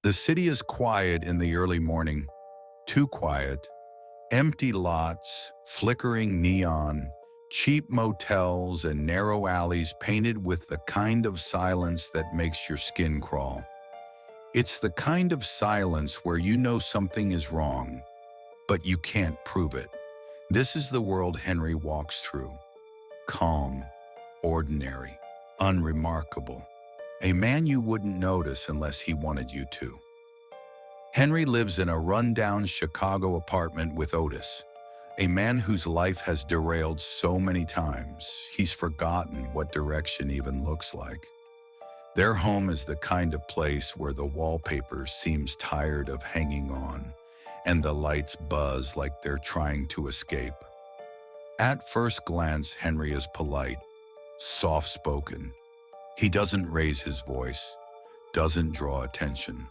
The city is quiet in the early morning, too quiet. Empty lots, flickering neon, cheap motels, and narrow alleys painted with the kind of silence that makes your skin crawl. It's the kind of silence where you know something is wrong, but you can't prove it. This is the world Henry walks through. Calm, ordinary, unremarkable. A man you wouldn't notice unless he wanted you to. Henry lives in a rundown Chicago apartment with Otis, a man whose life has derailed so many times, he's forgotten what direction even looks like. Their home is the kind of place where the wallpaper seems tired of hanging on, and the lights buzz like they're trying to escape. At first glance, Henry is polite, soft-spoken. He doesn't raise his voice, doesn't draw attention.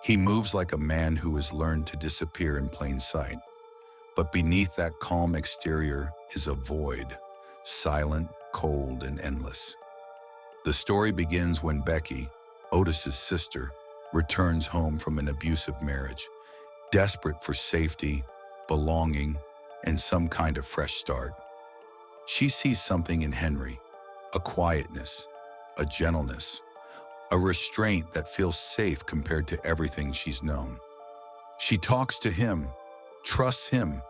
He moves like a man who has learned to disappear in plain sight. But beneath that calm exterior is a void, silent, cold, and endless. The story begins when Becky, Otis's sister, returns home from an abusive marriage, desperate for safety, belonging, and some kind of fresh start. She sees something in Henry, a quietness, a gentleness, a restraint that feels safe compared to everything she's known. She talks to him, trusts him,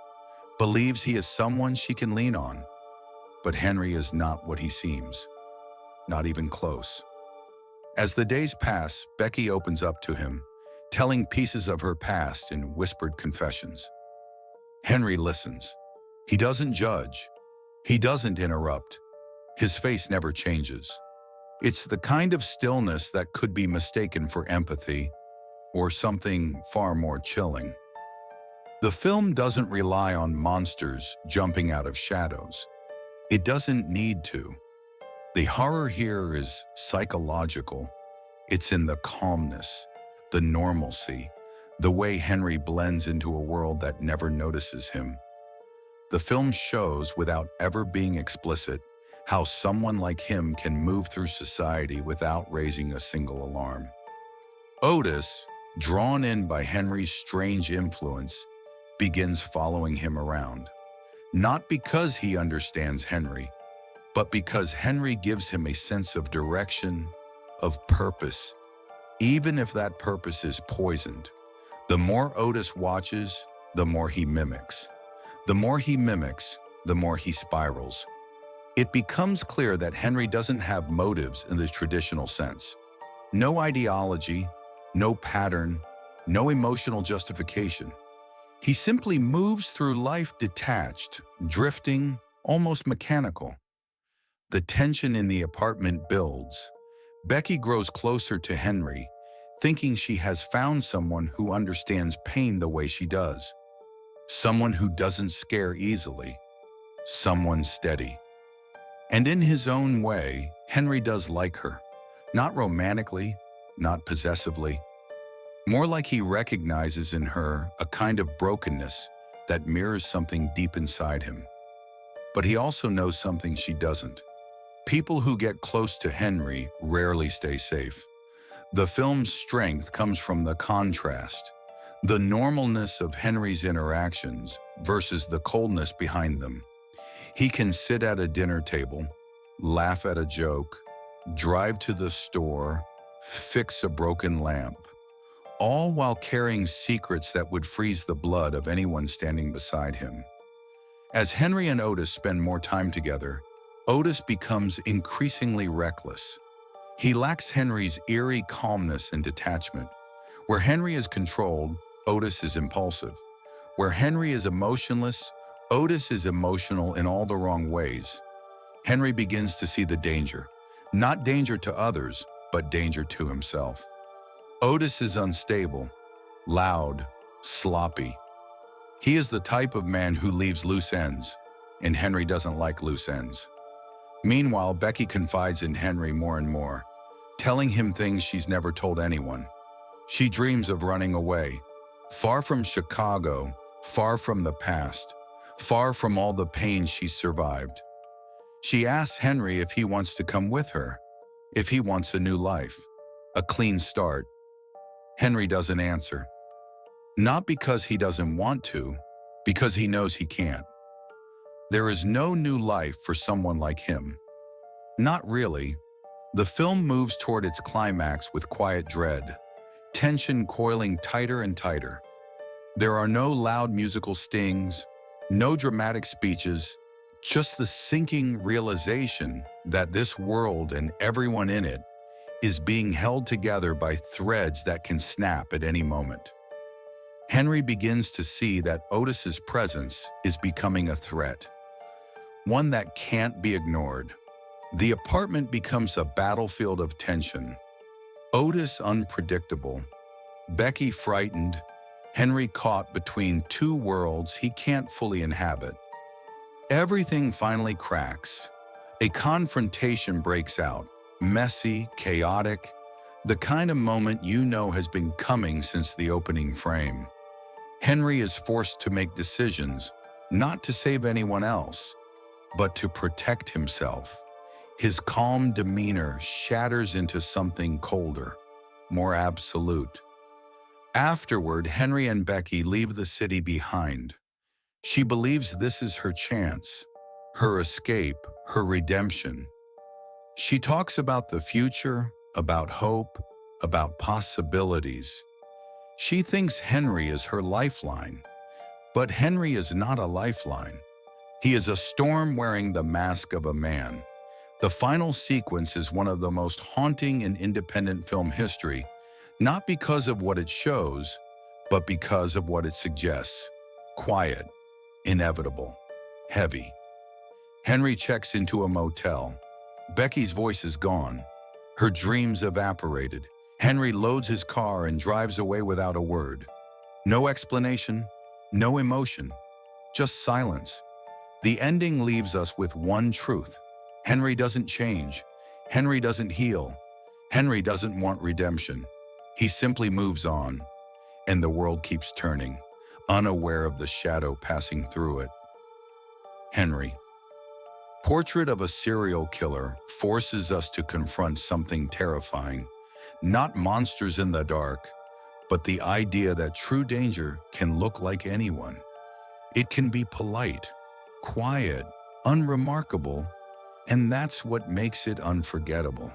believes he is someone she can lean on. But Henry is not what he seems, not even close. As the days pass, Becky opens up to him, telling pieces of her past in whispered confessions. Henry listens. He doesn't judge. He doesn't interrupt. His face never changes. It's the kind of stillness that could be mistaken for empathy or something far more chilling. The film doesn't rely on monsters jumping out of shadows. It doesn't need to. The horror here is psychological. It's in the calmness, the normalcy, the way Henry blends into a world that never notices him. The film shows, without ever being explicit, how someone like him can move through society without raising a single alarm. Otis, drawn in by Henry's strange influence, begins following him around. Not because he understands Henry, but because Henry gives him a sense of direction, of purpose, even if that purpose is poisoned. The more Otis watches, the more he mimics. The more he mimics, the more he spirals. It becomes clear that Henry doesn't have motives in the traditional sense. No ideology, no pattern, no emotional justification. He simply moves through life detached, drifting, almost mechanical. The tension in the apartment builds. Becky grows closer to Henry, thinking she has found someone who understands pain the way she does. Someone who doesn't scare easily. Someone steady. And in his own way, Henry does like her. Not romantically, not possessively. More like he recognizes in her a kind of brokenness that mirrors something deep inside him. But he also knows something she doesn't. People who get close to Henry rarely stay safe. The film's strength comes from the contrast, the normalness of Henry's interactions versus the coldness behind them. He can sit at a dinner table, laugh at a joke, drive to the store, fix a broken lamp, all while carrying secrets that would freeze the blood of anyone standing beside him. As Henry and Otis spend more time together, Otis becomes increasingly reckless. He lacks Henry's eerie calmness and detachment. Where Henry is controlled, Otis is impulsive. Where Henry is emotionless, Otis is emotional in all the wrong ways. Henry begins to see the danger, not danger to others, but danger to himself. Otis is unstable, loud, sloppy. He is the type of man who leaves loose ends, and Henry doesn't like loose ends. Meanwhile, Becky confides in Henry more and more, telling him things she's never told anyone. She dreams of running away, far from Chicago, far from the past, far from all the pain she's survived. She asks Henry if he wants to come with her, if he wants a new life, a clean start. Henry doesn't answer. Not because he doesn't want to, because he knows he can't. There is no new life for someone like him. Not really. The film moves toward its climax with quiet dread, tension coiling tighter and tighter. There are no loud musical stings, no dramatic speeches, just the sinking realization that this world and everyone in it is being held together by threads that can snap at any moment. Henry begins to see that Otis's presence is becoming a threat, one that can't be ignored. The apartment becomes a battlefield of tension. Otis unpredictable, Becky frightened, Henry caught between two worlds he can't fully inhabit. Everything finally cracks. A confrontation breaks out, messy, chaotic, the kind of moment you know has been coming since the opening frame. Henry is forced to make decisions, not to save anyone else, but to protect himself. His calm demeanor shatters into something colder, more absolute. Afterward, Henry and Becky leave the city behind. She believes this is her chance, her escape, her redemption. She talks about the future, about hope, about possibilities. She thinks Henry is her lifeline, but Henry is not a lifeline. He is a storm wearing the mask of a man. The final sequence is one of the most haunting in independent film history, not because of what it shows, but because of what it suggests. Quiet, inevitable, heavy. Henry checks into a motel. Becky's voice is gone. Her dreams evaporated. Henry loads his car and drives away without a word. No explanation, no emotion, just silence. The ending leaves us with one truth. Henry doesn't change. Henry doesn't heal. Henry doesn't want redemption. He simply moves on, and the world keeps turning, unaware of the shadow passing through it. Henry. Portrait of a serial killer forces us to confront something terrifying. Not monsters in the dark, but the idea that true danger can look like anyone. It can be polite, quiet, unremarkable, and that's what makes it unforgettable.